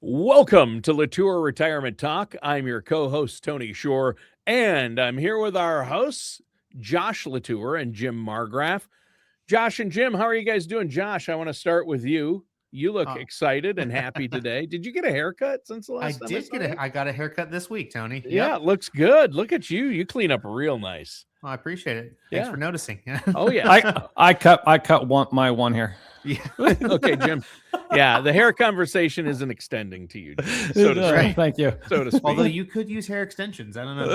Welcome to LaTour Retirement Talk. I'm your co-host, Tony Shore, and I'm here with our hosts, Josh LaTour and Jim Margraf. Josh and Jim, how are you guys doing? Josh, I want to start with you. You look excited and happy today. Did you get a haircut since the last time I saw you? I got a haircut this week, Tony. Yeah, it looks good. Look at you. You clean up real nice. Well, I appreciate it. Thanks for noticing. Oh, yeah. I cut my one here. Yeah. Okay, Jim. Yeah, the hair conversation isn't extending to you, Jim, so to speak. Thank you. So to speak. Although you could use hair extensions. I don't know.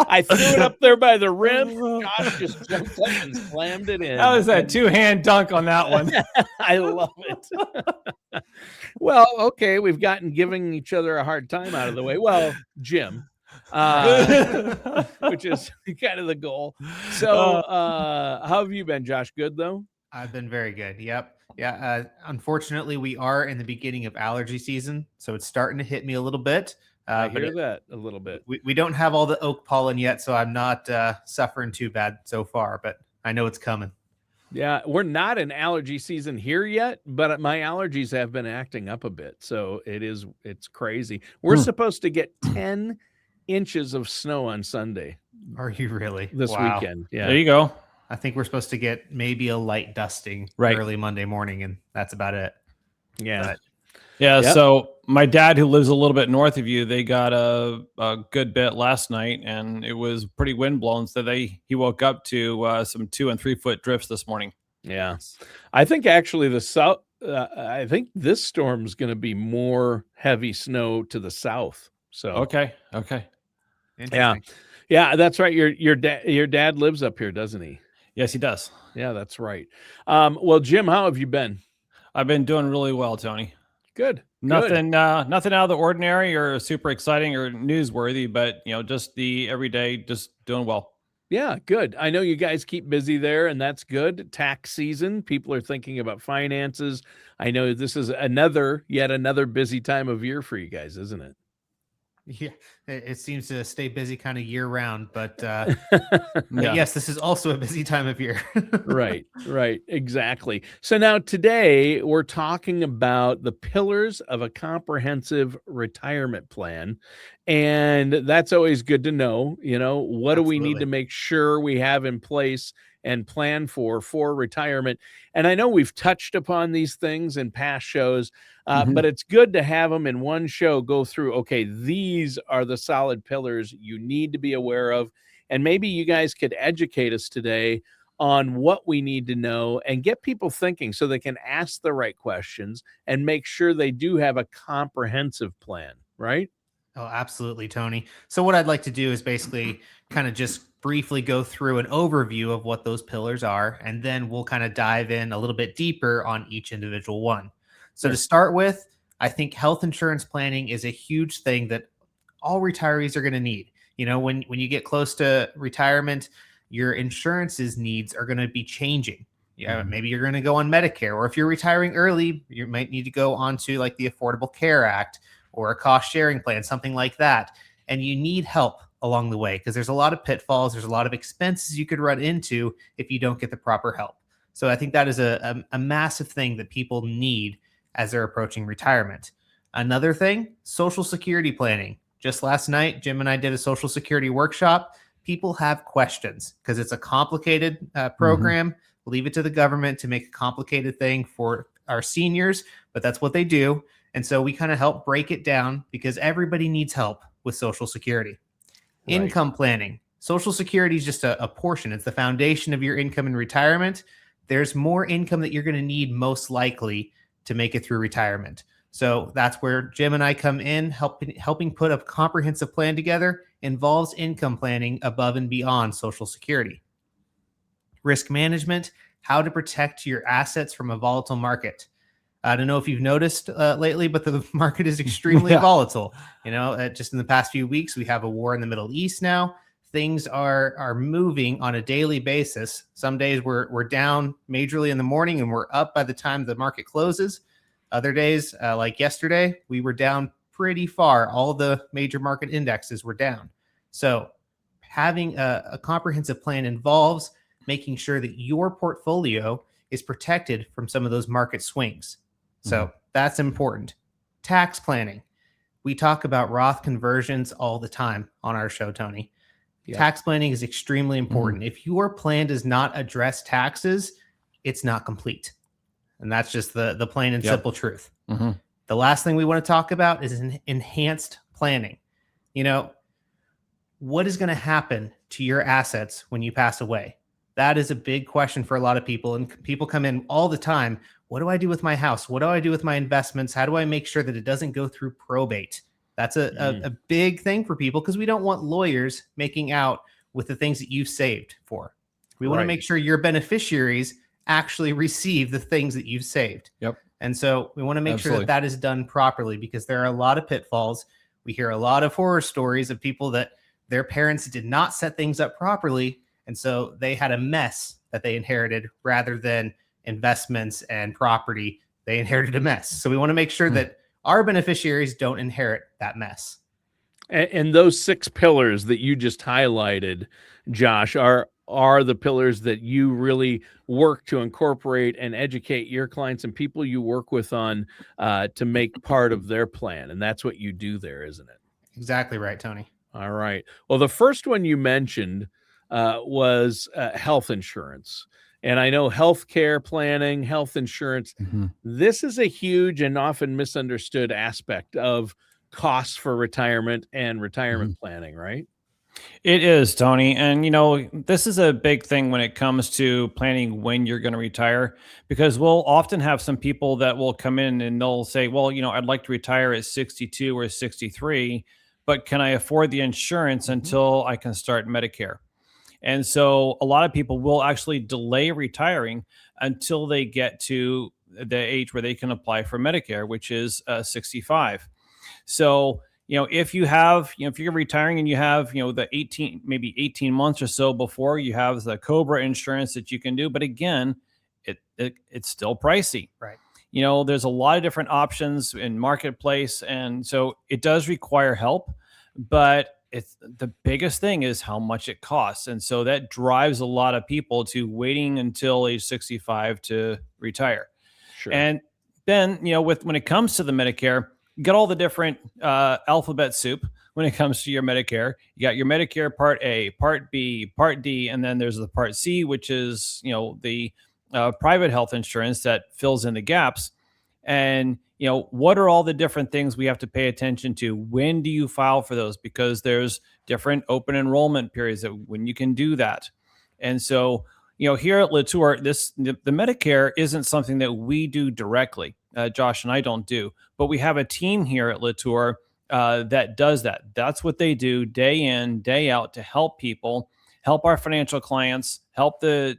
I threw it up there by the rim. Josh just jumped up and slammed it in. That was a two-hand dunk on that one. I love it. Well, okay, we've gotten giving each other a hard time out of the way. Well, Jim, which is kind of the goal. So how have you been, Josh? Good, though? I've been very good. Yep. Yeah. Unfortunately, we are in the beginning of allergy season, so it's starting to hit me a little bit. I hear that a little bit. We don't have all the oak pollen yet, so I'm not suffering too bad so far, but I know it's coming. Yeah, we're not in allergy season here yet, but my allergies have been acting up a bit. So it's crazy. We're supposed to get 10 inches of snow on Sunday. Are you really? This weekend. Yeah. There you go. I think we're supposed to get maybe a light dusting early Monday morning, and that's about it. Yeah. Yep. So my dad, who lives a little bit north of you, they got a good bit last night, and it was pretty windblown. So he woke up to some 2 and 3 foot drifts this morning. Yeah. I think actually the south, I think this storm's going to be more heavy snow to the south. So, okay. Yeah, that's right. Your dad lives up here, doesn't he? Yes, he does. Yeah, that's right. Well, Jim, how have you been? I've been doing really well, Tony. Good. Nothing out of the ordinary or super exciting or newsworthy, but just the everyday, just doing well. Yeah, good. I know you guys keep busy there, and that's good. Tax season, people are thinking about finances. I know this is yet another busy time of year for you guys, isn't it? Yeah, it seems to stay busy kind of year round, but yes, this is also a busy time of year. Right, exactly. So now today we're talking about the pillars of a comprehensive retirement plan. And that's always good to know, what do we need to make sure we have in place and plan for retirement? And I know we've touched upon these things in past shows, but it's good to have them in one show, go through, okay, these are the solid pillars you need to be aware of. And maybe you guys could educate us today on what we need to know and get people thinking so they can ask the right questions and make sure they do have a comprehensive plan, right? Oh, absolutely, Tony. So what I'd like to do is basically kind of just briefly go through an overview of what those pillars are, and then we'll kind of dive in a little bit deeper on each individual one. So to start with, I think health insurance planning is a huge thing that all retirees are going to need. When you get close to retirement, your insurance's needs are going to be changing. Yeah, maybe you're going to go on Medicare, or if you're retiring early, you might need to go onto like the Affordable Care Act or a cost sharing plan, something like that. And you need help along the way because there's a lot of pitfalls. There's a lot of expenses you could run into if you don't get the proper help. So I think that is a massive thing that people need as they're approaching retirement. Another thing, Social Security planning. Just last night, Jim and I did a Social Security workshop. People have questions because it's a complicated program. Leave it to the government to make a complicated thing for our seniors, but that's what they do. And so we kind of help break it down because everybody needs help with Social Security. Right. Income planning. Social Security is just a portion. It's the foundation of your income in retirement. There's more income that you're going to need most likely to make it through retirement. So that's where Jim and I come in, helping put a comprehensive plan together. Involves income planning above and beyond Social Security. Risk management, how to protect your assets from a volatile market. I don't know if you've noticed lately, but the market is extremely volatile. Just in the past few weeks, we have a war in the Middle East now. Things are moving on a daily basis. Some days we're down majorly in the morning and we're up by the time the market closes. Other days, like yesterday, we were down pretty far. All the major market indexes were down. So having a comprehensive plan involves making sure that your portfolio is protected from some of those market swings. So that's important. Tax planning. We talk about Roth conversions all the time on our show, Tony. Yep. Tax planning is extremely important. If your plan does not address taxes, it's not complete. And that's just the plain and simple truth. The last thing we want to talk about is enhanced planning. You know, what is going to happen to your assets when you pass away? That is a big question for a lot of people. And people come in all the time. What do I do with my house? What do I do with my investments? How do I make sure that it doesn't go through probate? That's a big thing for people because we don't want lawyers making out with the things that you've saved for. We want to make sure your beneficiaries actually receive the things that you've saved. Yep. And so we want to make sure that that is done properly because there are a lot of pitfalls. We hear a lot of horror stories of people that their parents did not set things up properly. And so they had a mess that they inherited rather than investments and property. They inherited a mess. So we want to make sure that our beneficiaries don't inherit that mess. And those 6 pillars that you just highlighted, Josh, are the pillars that you really work to incorporate and educate your clients and people you work with on to make part of their plan. And that's what you do there, isn't it? Exactly right, Tony. All right. Well, the first one you mentioned was health insurance. And I know healthcare planning, health insurance, this is a huge and often misunderstood aspect of costs for retirement and retirement planning, right? It is, Tony. And, this is a big thing when it comes to planning when you're going to retire, because we'll often have some people that will come in and they'll say, well, I'd like to retire at 62 or 63, but can I afford the insurance until I can start Medicare? And so a lot of people will actually delay retiring until they get to the age where they can apply for Medicare, which is 65. So, if you have, if you're retiring and you have, the 18 months or so before, you have the COBRA insurance that you can do. But again, it's still pricey. Right. There's a lot of different options in marketplace. And so it does require help, but it's the biggest thing is how much it costs. And so that drives a lot of people to waiting until age 65 to retire. Sure. And then, when it comes to the Medicare, you got all the different alphabet soup when it comes to your Medicare. You got your Medicare Part A, Part B, Part D, and then there's the Part C, which is, the private health insurance that fills in the gaps. And, what are all the different things we have to pay attention to? When do you file for those? Because there's different open enrollment periods that when you can do that. And so, here at LaTour, the Medicare isn't something that we do directly. Josh and I don't do, but we have a team here at LaTour that does that. That's what they do day in, day out to help people, help our financial clients, help the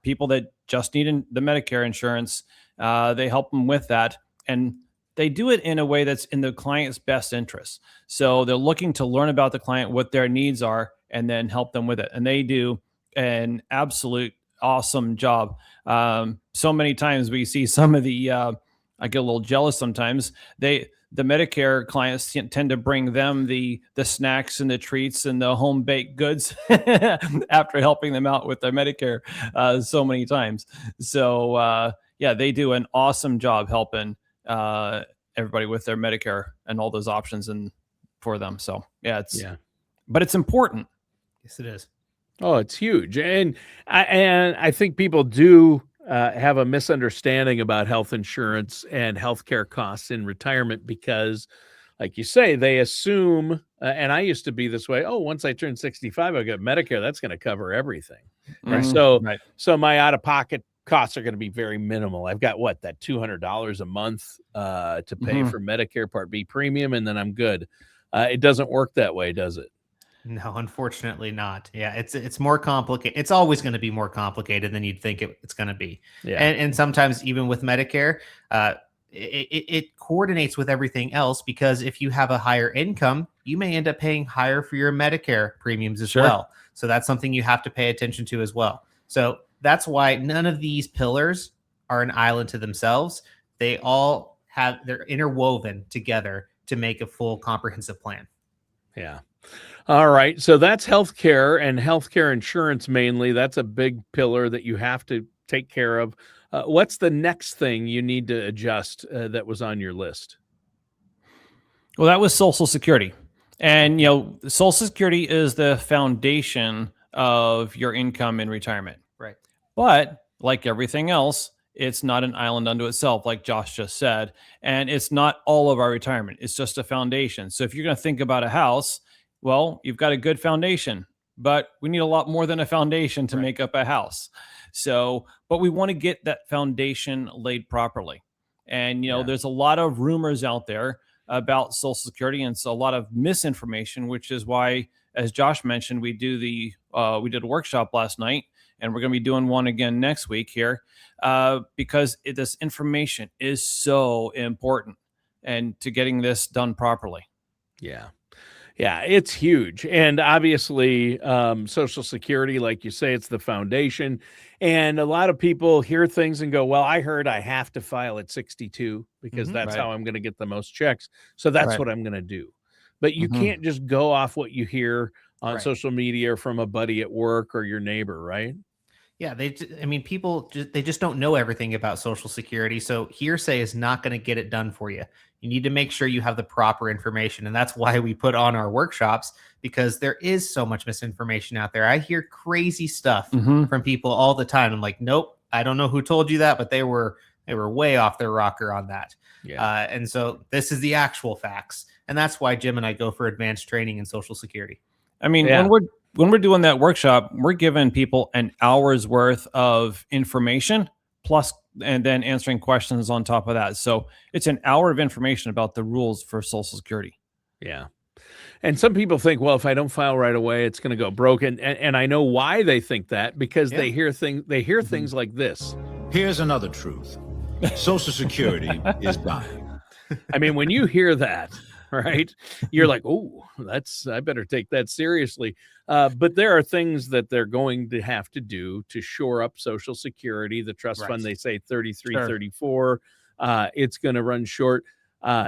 people that just need the Medicare insurance. They help them with that. And they do it in a way that's in the client's best interest. So they're looking to learn about the client, what their needs are, and then help them with it. And they do an absolute awesome job. So many times we see some of the, I get a little jealous sometimes. The Medicare clients tend to bring them the snacks and the treats and the home baked goods after helping them out with their Medicare so many times. So they do an awesome job helping everybody with their Medicare and all those options and for them. So but it's important. Yes, it is. Oh, it's huge. And I think people do have a misunderstanding about health insurance and healthcare costs in retirement because, like you say, they assume, and I used to be this way, once I turn 65, I've got Medicare, that's going to cover everything. And so my out-of-pocket costs are going to be very minimal. I've got that $200 a month to pay for Medicare Part B premium, and then I'm good. It doesn't work that way, does it? No, unfortunately not. Yeah, it's more complicated. It's always going to be more complicated than you'd think it's going to be. Yeah. And sometimes even with Medicare, it coordinates with everything else because if you have a higher income, you may end up paying higher for your Medicare premiums as well. So that's something you have to pay attention to as well. So that's why none of these pillars are an island to themselves. They're interwoven together to make a full comprehensive plan. Yeah. All right. So that's healthcare and healthcare insurance mainly. That's a big pillar that you have to take care of. What's the next thing you need to adjust that was on your list? Well, that was Social Security. And, Social Security is the foundation of your income in retirement. Right. But like everything else, it's not an island unto itself, like Josh just said. And it's not all of our retirement. It's just a foundation. So if you're going to think about a house, well, you've got a good foundation, but we need a lot more than a foundation to make up a house. So, but we want to get that foundation laid properly. And, there's a lot of rumors out there about Social Security, and it's a lot of misinformation, which is why, as Josh mentioned, we did a workshop last night, and we're going to be doing one again next week here, because this information is so important and to getting this done properly. Yeah. Yeah, it's huge. And obviously, Social Security, like you say, it's the foundation. And a lot of people hear things and go, well, I heard I have to file at 62 because that's how I'm going to get the most checks. So that's what I'm going to do. But you can't just go off what you hear on social media or from a buddy at work or your neighbor, right? Yeah, people they just don't know everything about Social Security. So hearsay is not going to get it done for you. You need to make sure you have the proper information. And that's why we put on our workshops, because there is so much misinformation out there. I hear crazy stuff from people all the time. I'm like, nope, I don't know who told you that, but they were way off their rocker on that. Yeah. And so this is the actual facts. And that's why Jim and I go for advanced training in Social Security. I mean, when we're doing that workshop, we're giving people an hour's worth of information plus, and then answering questions on top of that. So it's an hour of information about the rules for Social Security. Yeah. And some people think, well, if I don't file right away, it's going to go broken. And I know why they think that, because they hear things like this. Here's another truth. Social Security is dying. I mean, when you hear that, right, you're like, oh, I better take that seriously. But there are things that they're going to have to do to shore up Social Security. The trust fund, they say 33, 34. It's going to run short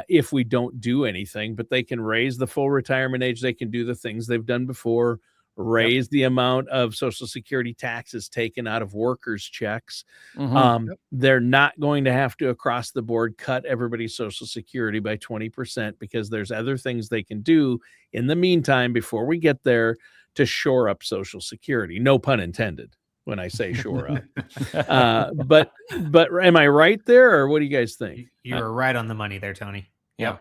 if we don't do anything, but they can raise the full retirement age. They can do the things they've done before, raise the amount of Social Security taxes taken out of workers' checks. They're not going to have to, across the board, cut everybody's Social Security by 20%, because there's other things they can do in the meantime before we get there to shore up Social Security. No pun intended when I say shore up. But am I right there, or what do you guys think? You're right on the money there, Tony. Yeah.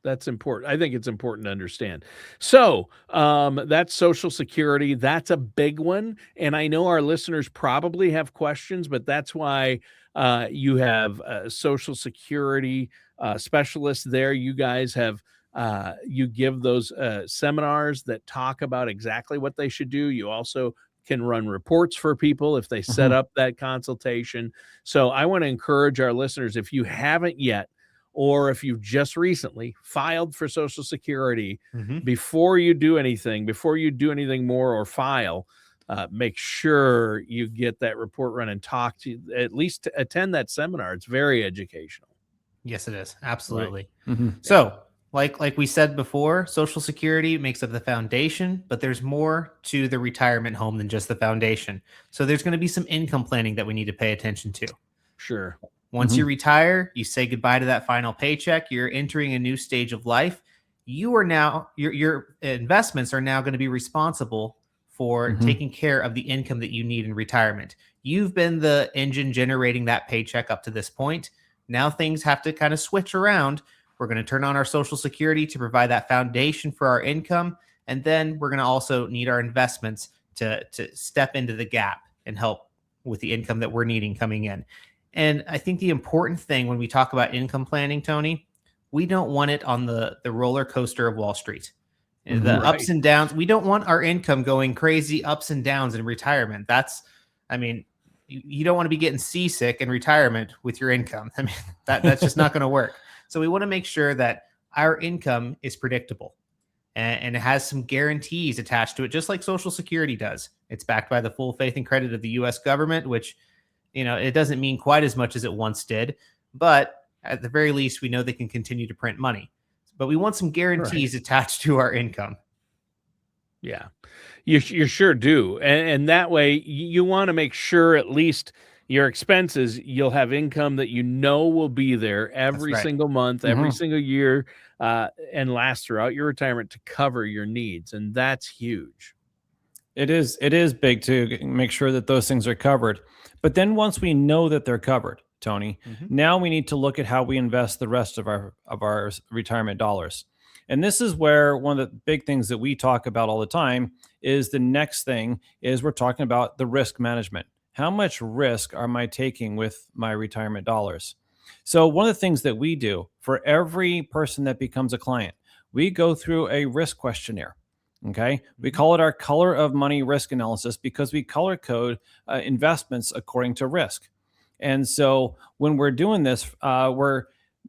That's important. I think it's important to understand. So that's Social Security. That's a big one. And I know our listeners probably have questions, but that's why you have Social Security specialists there. You guys have, you give those seminars that talk about exactly what they should do. You also can run reports for people if they set up that consultation. So I want to encourage our listeners, if you haven't yet, or if you've just recently filed for Social Security, before you do anything more or file, make sure you get that report run and talk to, at least attend that seminar. It's very educational. Yes, it is. Absolutely. So like we said before, Social Security makes up the foundation, but there's more to the retirement home than just the foundation. So there's going to be some income planning that we need to pay attention to. Sure. Once you retire, you say goodbye to that final paycheck. You're entering a new stage of life. You are now, your investments are now going to be responsible for taking care of the income that you need in retirement. You've been the engine generating that paycheck up to this point. Now things have to kind of switch around. We're going to turn on our Social Security to provide that foundation for our income. And then we're going to also need our investments to step into the gap and help with the income that we're needing coming in. And I think the important thing when we talk about income planning, Tony, we don't want it on the roller coaster of Wall Street. The ups and downs. We don't want our income going crazy ups and downs in retirement. You don't want to be getting seasick in retirement with your income. I mean, that's just not going to work. So we want to make sure that our income is predictable and it has some guarantees attached to it, just like Social Security does. It's backed by the full faith and credit of the U.S. government, which, it doesn't mean quite as much as it once did, but at the very least, we know they can continue to print money. But we want some guarantees attached to our income. Yeah, you sure do. And that way you want to make sure at least your expenses, you'll have income that will be there every right. single month, every single year, and last throughout your retirement to cover your needs. And that's huge. It is big to make sure that those things are covered. But then once we know that they're covered, Tony, now we need to look at how we invest the rest of our retirement dollars. And this is where one of the big things that we talk about all the time is the next thing is we're talking about the risk management. How much risk am I taking with my retirement dollars? So one of the things that we do for every person that becomes a client, we go through a risk questionnaire. Okay. We call it our color of money risk analysis because we color code investments according to risk. And so when we're doing this,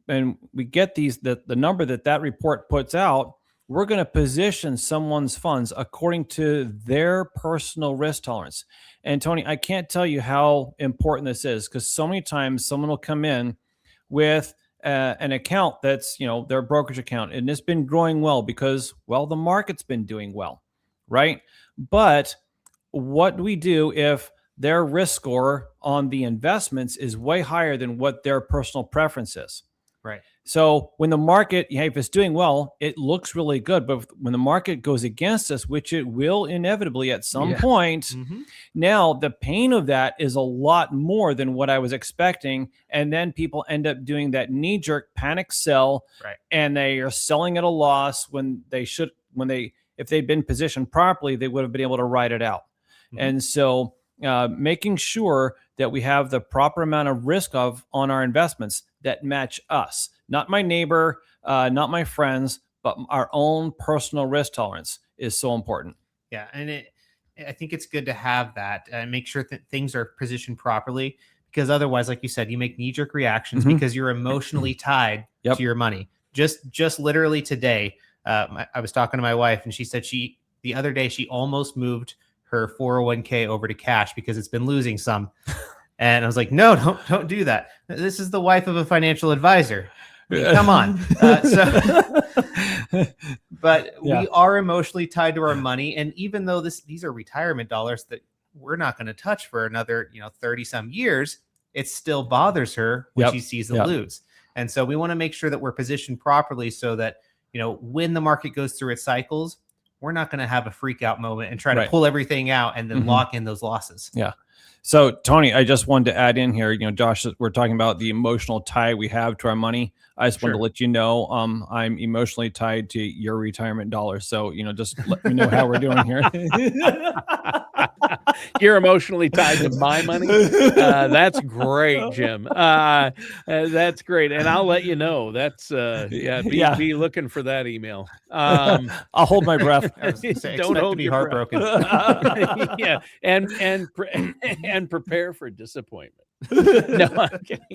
and we get the number that report puts out, we're going to position someone's funds according to their personal risk tolerance. And Tony, I can't tell you how important this is because so many times someone will come in with an account that's, their brokerage account, and it's been growing well because, well, the market's been doing well, right? But what do we do if their risk score on the investments is way higher than what their personal preference is? Right. So when the market, if it's doing well, it looks really good. But when the market goes against us, which it will inevitably at some point, now the pain of that is a lot more than what I was expecting. And then people end up doing that knee-jerk panic sell, and they are selling at a loss when if they'd been positioned properly, they would have been able to ride it out. And so making sure that we have the proper amount of risk on our investments that match us, not my neighbor, not my friends, but our own personal risk tolerance is so important. Yeah. And I think it's good to have that and make sure that things are positioned properly, because otherwise, like you said, you make knee-jerk reactions because you're emotionally tied to your money. Just literally today, I was talking to my wife and she said the other day she almost moved her 401k over to cash because it's been losing some. And I was like, no, don't do that. This is the wife of a financial advisor. I mean, come on. But we are emotionally tied to our money. And even though these are retirement dollars that we're not going to touch for another, 30 some years, it still bothers her when she sees the lose. And so we want to make sure that we're positioned properly so that, when the market goes through its cycles, we're not going to have a freak out moment and try to pull everything out and then lock in those losses. Yeah. So Tony, I just wanted to add in here, Josh, we're talking about the emotional tie we have to our money. I just wanted to let you know, I'm emotionally tied to your retirement dollars. So, just let me know how we're doing here. You're emotionally tied to my money. That's great, Jim. That's great. And I'll let you know. That's be looking for that email. I'll hold my breath. Don't hold be your heartbroken. And prepare for disappointment. No, I'm kidding.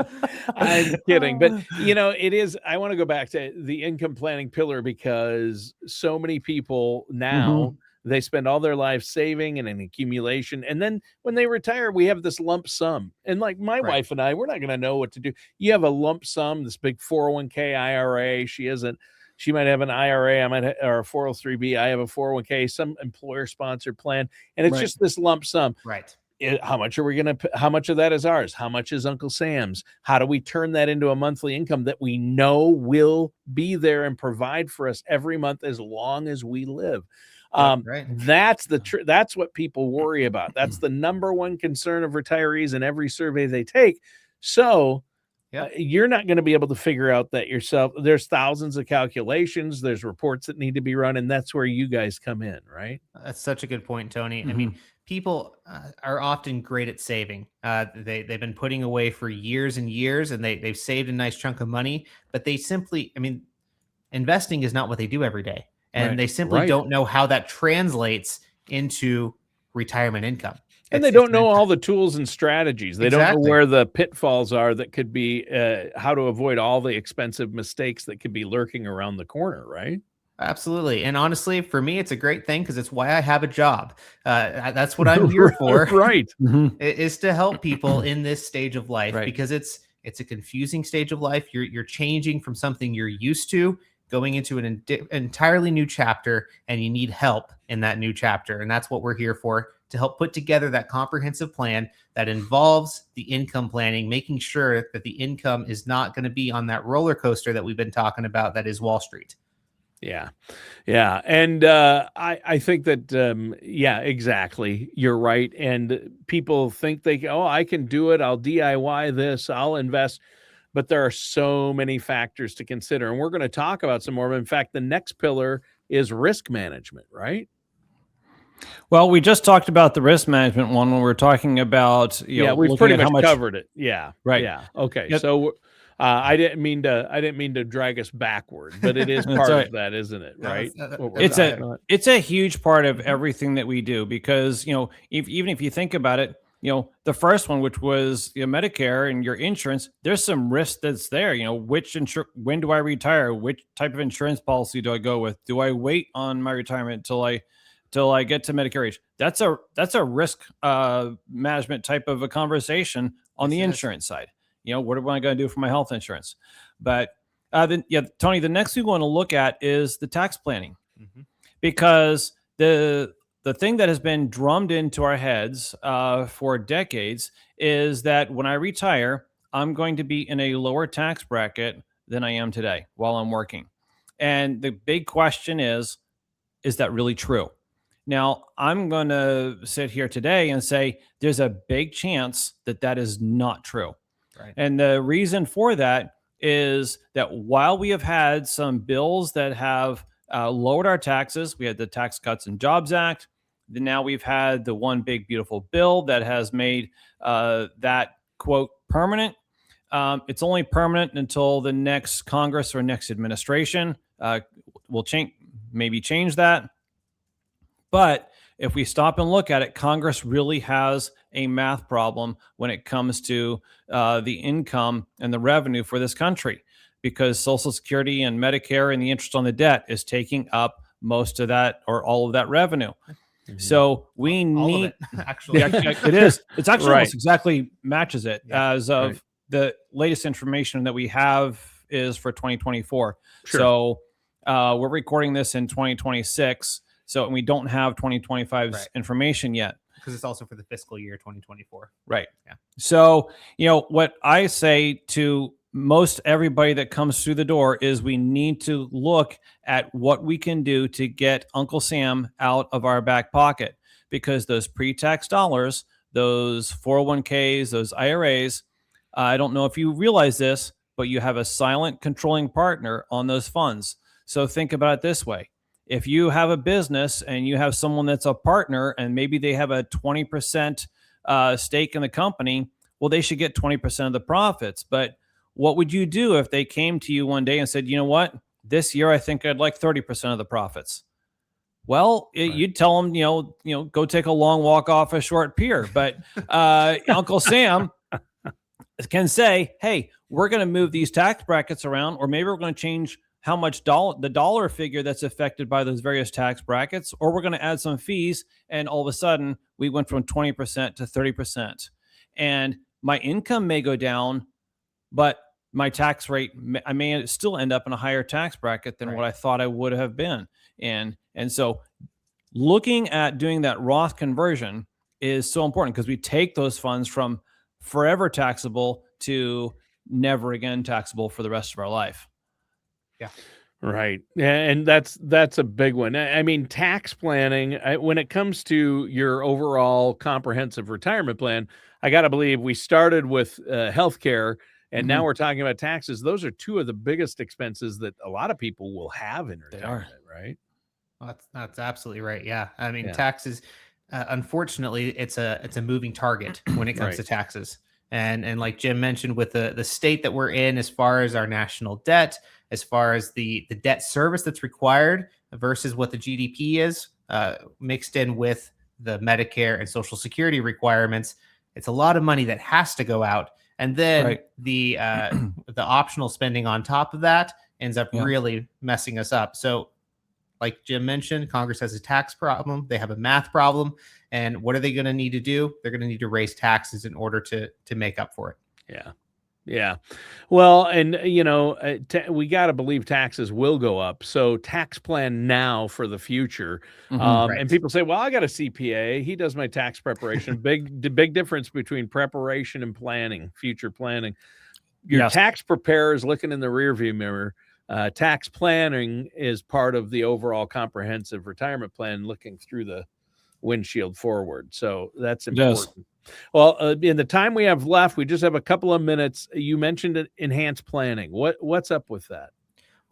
I'm kidding. But it is. I want to go back to the income planning pillar because so many people now they spend all their life saving and an accumulation, and then when they retire, we have this lump sum. And like my wife and I, we're not going to know what to do. You have a lump sum, this big 401k IRA. She might have an IRA, or a 403b. I have a 401k, some employer sponsored plan, and it's just this lump sum. Right. How much of that is ours? How much is Uncle Sam's? How do we turn that into a monthly income that we know will be there and provide for us every month as long as we live? That's what people worry about. That's the number one concern of retirees in every survey they take. So you're not going to be able to figure out that yourself. There's thousands of calculations. There's reports that need to be run. And that's where you guys come in, right? That's such a good point, Tony. I mean, people are often great at saving. They've been putting away for years and years, and they've saved a nice chunk of money, but they simply, investing is not what they do every day. And they simply don't know how that translates into retirement income. And they don't know all the tools and strategies. They don't know where the pitfalls are that could be, how to avoid all the expensive mistakes that could be lurking around the corner, right? Absolutely. And honestly, for me, it's a great thing because it's why I have a job. That's what I'm here for. Right. Is to help people in this stage of life because it's a confusing stage of life. You're changing from something you're used to, going into an entirely new chapter, and you need help in that new chapter. And that's what we're here for, to help put together that comprehensive plan that involves the income planning, making sure that the income is not going to be on that roller coaster that we've been talking about, that is Wall Street. Yeah. Yeah. And I think that, yeah, exactly. You're right. And people think I can do it. I'll DIY this. I'll invest. But there are so many factors to consider. And we're going to talk about some more. In fact, the next pillar is risk management, right? Well, we just talked about the risk management one when we were talking about, we've pretty much covered it. Yeah. Right. Yeah. Okay. Yep. So I didn't mean to drag us backward, but it is part of that, isn't it? Right. It's a huge part of everything that we do, because, even if you think about it, the first one, which was Medicare and your insurance, there's some risk that's there. When do I retire? Which type of insurance policy do I go with? Do I wait on my retirement till I get to Medicare age? That's a risk management type of a conversation on the insurance side. What am I going to do for my health insurance? But Tony, the next thing we want to look at is the tax planning, because the thing that has been drummed into our heads for decades is that when I retire, I'm going to be in a lower tax bracket than I am today while I'm working. And the big question is that really true? Now, I'm going to sit here today and say there's a big chance that is not true. Right. And the reason for that is that while we have had some bills that have lowered our taxes, we had the Tax Cuts and Jobs Act. Now we've had the one big beautiful bill that has made that, quote, permanent. It's only permanent until the next Congress or next administration will change that. But if we stop and look at it, Congress really has a math problem when it comes to the income and the revenue for this country, because Social Security and Medicare and the interest on the debt is taking up most of that or all of that revenue. So we need actually it is. It's actually Right. almost exactly matches it as of Right. the latest information that we have is for 2024. Sure. So we're recording this in 2026. So we don't have 2025's information yet, because it's also for the fiscal year 2024. Right. Yeah. So, what I say to most everybody that comes through the door is we need to look at what we can do to get Uncle Sam out of our back pocket, because those pre-tax dollars, those 401ks, those IRAs, I don't know if you realize this, but you have a silent controlling partner on those funds. So think about it this way. If you have a business and you have someone that's a partner and maybe they have a 20% stake in the company, well, they should get 20% of the profits. But what would you do if they came to you one day and said, you know what, this year I think I'd like 30% of the profits? Well, you'd tell them, go take a long walk off a short pier. But Uncle Sam can say, hey, we're going to move these tax brackets around, or maybe we're going to change how much the dollar figure that's affected by those various tax brackets, or we're going to add some fees. And all of a sudden we went from 20% to 30%. And my income may go down, but my tax rate, I may still end up in a higher tax bracket than what I thought I would have been. And so looking at doing that Roth conversion is so important, because we take those funds from forever taxable to never again taxable for the rest of our life. Yeah. Right. And that's a big one. I mean, tax planning, when it comes to your overall comprehensive retirement plan, I got to believe we started with healthcare, and now we're talking about taxes. Those are two of the biggest expenses that a lot of people will have in retirement, right? Well, that's absolutely right. Yeah. I mean, taxes, unfortunately, it's a moving target when it comes to taxes. And like Jim mentioned, with the state that we're in, as far as our national debt, as far as the debt service that's required versus what the GDP is, mixed in with the Medicare and Social Security requirements, it's a lot of money that has to go out. And then the optional spending on top of that ends up really messing us up. So like Jim mentioned, Congress has a tax problem. They have a math problem. And what are they going to need to do? They're going to need to raise taxes in order to make up for it. Yeah. Yeah. Well, and we got to believe taxes will go up. So tax plan now for the future. Mhm. And Right. people say, well, I got a CPA. He does my tax preparation. Big difference between preparation and planning, future planning. Your Yes. tax preparer is looking in the rearview mirror. Tax planning is part of the overall comprehensive retirement plan, looking through the windshield forward. So that's It does. important. Well, in the time we have left, we just have a couple of minutes. You mentioned enhanced planning. What's up with that?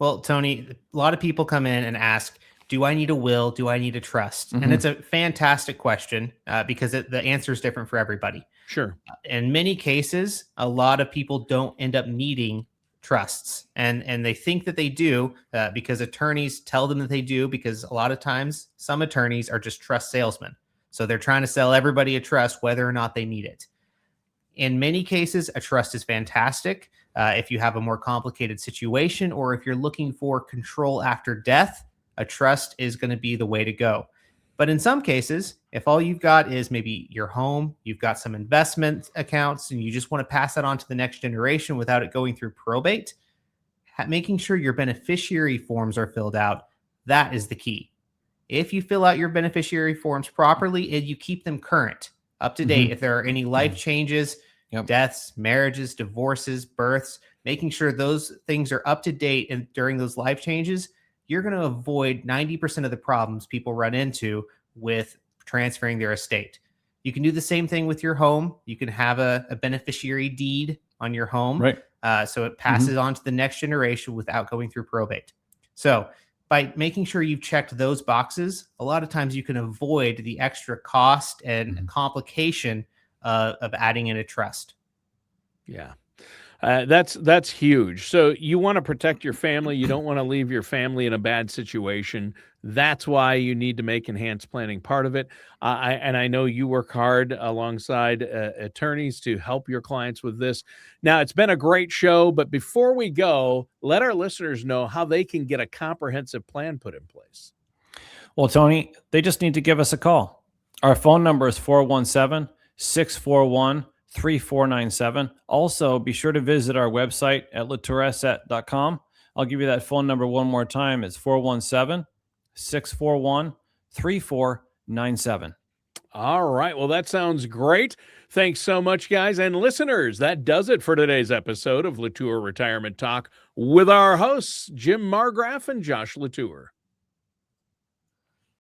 Well, Tony, a lot of people come in and ask, do I need a will? Do I need a trust? And Mhm. it's a fantastic question because the answer is different for everybody. Sure. In many cases, a lot of people don't end up needing trusts, and they think that they do because attorneys tell them that they do, because a lot of times some attorneys are just trust salesmen. So they're trying to sell everybody a trust whether or not they need it. In many cases, a trust is fantastic. If you have a more complicated situation, or if you're looking for control after death, a trust is going to be the way to go. But in some cases, if all you've got is maybe your home, you've got some investment accounts, and you just want to pass that on to the next generation without it going through probate, making sure your beneficiary forms are filled out, that is the key. If you fill out your beneficiary forms properly and you keep them current, up to date, Mhm. if there are any life changes, Yep. deaths, marriages, divorces, births, making sure those things are up to date and during those life changes, you're going to avoid 90% of the problems people run into with transferring their estate. You can do the same thing with your home. You can have a beneficiary deed on your home. Right. So it passes on to the next generation without going through probate. So by making sure you've checked those boxes, a lot of times you can avoid the extra cost and complication of adding in a trust. Yeah. That's huge. So you want to protect your family. You don't want to leave your family in a bad situation. That's why you need to make enhanced planning part of it. I know you work hard alongside attorneys to help your clients with this. Now, it's been a great show, but before we go, let our listeners know how they can get a comprehensive plan put in place. Well, Tony, they just need to give us a call. Our phone number is 417 641 3497. Also, be sure to visit our website at latourasset.com. I'll give you that phone number one more time. It's 417 641 3497. All right. Well, that sounds great. Thanks so much, guys and listeners. That does it for today's episode of LaTour Retirement Talk with our hosts, Jim Margraf and Josh LaTour.